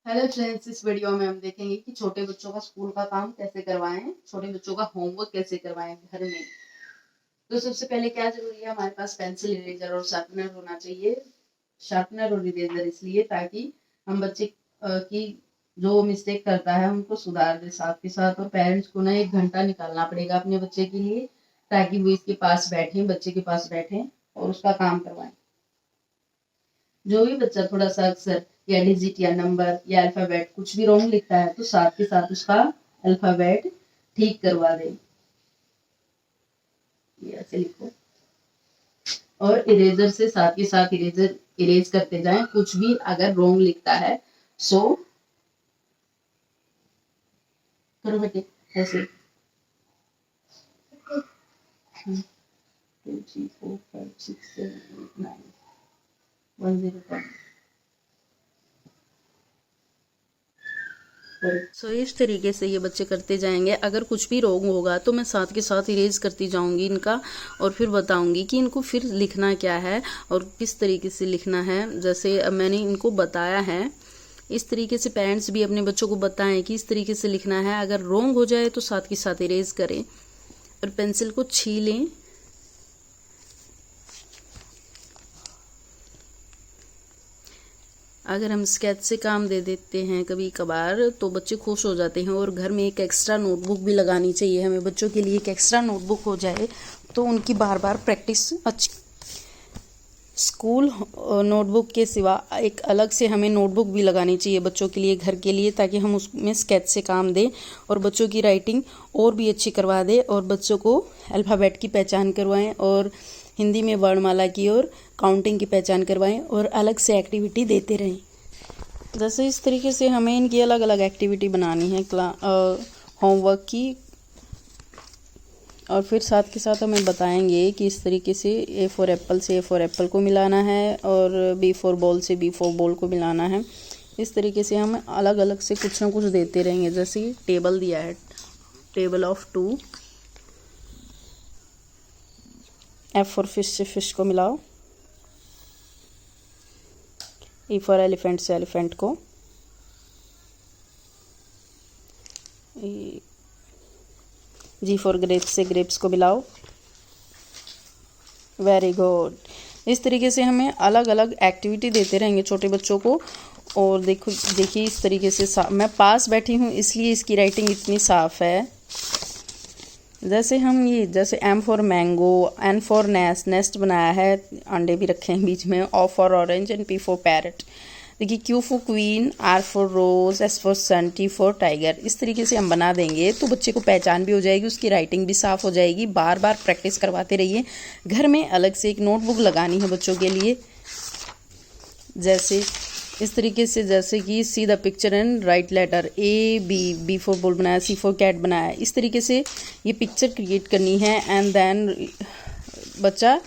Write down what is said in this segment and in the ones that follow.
Hello friends, इस video में हम देखेंगे कि छोटे बच्चों का स्कूल का काम कैसे करवाएं, छोटे बच्चों का होमवर्क कैसे करवाएं घर में। तो सबसे पहले क्या जरूरी है, हमारे पास पेंसिल, इरेजर और शार्पनर होना चाहिए। शार्पनर और इरेजर इसलिए ताकि हम बच्चे की जो मिस्टेक करता है उनको सुधार दे साथ के साथ। और पेरेंट्स को ना 1 घंटा निकालना पड़ेगा अपने बच्चे के लिए, ताकि वो इसके पास बैठे, बच्चे के पास बैठे और उसका काम करवाएं। जो भी बच्चा थोड़ा सा अक्सर या डिजिट या नंबर या अल्फाबेट कुछ भी रॉन्ग लिखता है तो साथ के साथ उसका अल्फाबेट ठीक करवा दे। ये ऐसे लिखो और इरेजर से साथ के साथ इरेजर इरेज करते जाएं। कुछ भी अगर रॉन्ग लिखता है सो करो बेटे ऐसे 2 3 4 5 6 7 8 9 1 0 10। इस तरीके से ये बच्चे करते जाएंगे। अगर कुछ भी रॉन्ग होगा तो मैं साथ के साथ इरेज करती जाऊंगी इनका, और फिर बताऊंगी कि इनको फिर लिखना क्या है और किस तरीके से लिखना है। जैसे मैंने इनको बताया है, इस तरीके से पेरेंट्स भी अपने बच्चों को बताएं कि इस तरीके से लिखना है। अगर रॉन्ग हो जाए तो साथ के साथ इरेज करें और पेंसिल को छीलें। अगर हम स्केच से काम दे देते हैं कभी कभार तो बच्चे खुश हो जाते हैं। और घर में एक एक्स्ट्रा नोटबुक भी लगानी चाहिए हमें, बच्चों के लिए एक एक्स्ट्रा नोटबुक हो जाए तो उनकी बार बार प्रैक्टिस अच्छी। स्कूल नोटबुक के सिवा एक अलग से हमें नोटबुक भी लगानी चाहिए बच्चों के लिए, घर के लिए, ताकि हम उसमें स्केच से काम दें और बच्चों की राइटिंग और भी अच्छी करवा दें और बच्चों को अल्फ़ाबेट की पहचान करवाएं और हिंदी में वर्णमाला की और काउंटिंग की पहचान करवाएं और अलग से एक्टिविटी देते रहें। जैसे इस तरीके से हमें इनकी अलग अलग एक्टिविटी बनानी है होमवर्क की, और फिर साथ के साथ हमें बताएंगे कि इस तरीके से ए फॉर एप्पल से ए फॉर एप्पल को मिलाना है और बी फॉर बॉल से बी फॉर बॉल को मिलाना है। इस तरीके से हम अलग अलग से कुछ ना कुछ देते रहेंगे। जैसे टेबल दिया है, table of 2, F for fish से फिश को मिलाओ, ई फॉर एलिफेंट से एलिफेंट को, जी फॉर ग्रेप्स से ग्रेप्स को मिलाओ। Very good. इस तरीके से हमें अलग अलग एक्टिविटी देते रहेंगे छोटे बच्चों को। और देखिए इस तरीके से मैं पास बैठी हूँ इसलिए इसकी राइटिंग इतनी साफ है। जैसे हम ये जैसे M for mango, N for nest, nest बनाया है, अंडे भी रखे हैं बीच में, O for orange and P for parrot. देखिए Q for queen, R for rose, S for sun, T for tiger. इस तरीके से हम बना देंगे तो बच्चे को पहचान भी हो जाएगी, उसकी राइटिंग भी साफ हो जाएगी। बार बार प्रैक्टिस करवाते रहिए। घर में अलग से एक नोटबुक लगानी है बच्चों के लिए। जैसे इस तरीके से, जैसे कि see the picture and write letter, A B, B for ball बनाया, सी फॉर कैट बनाया। इस तरीके से ये पिक्चर क्रिएट करनी है एंड देन बच्चा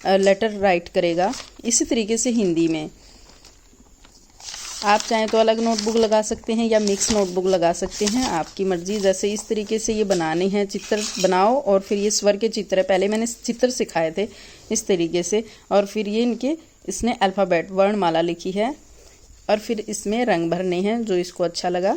लेटर राइट करेगा। इसी तरीके से हिंदी में आप चाहें तो अलग नोटबुक लगा सकते हैं या मिक्स नोटबुक लगा सकते हैं, आपकी मर्जी। जैसे इस तरीके से ये बनाने हैं, चित्र बनाओ और फिर ये स्वर के चित्र है, पहले मैंने चित्र सिखाए थे इस तरीके से, और फिर ये इनके इसने अल्फ़ाबेट वर्णमाला लिखी है और फिर इसमें रंग भरने हैं जो इसको अच्छा लगा।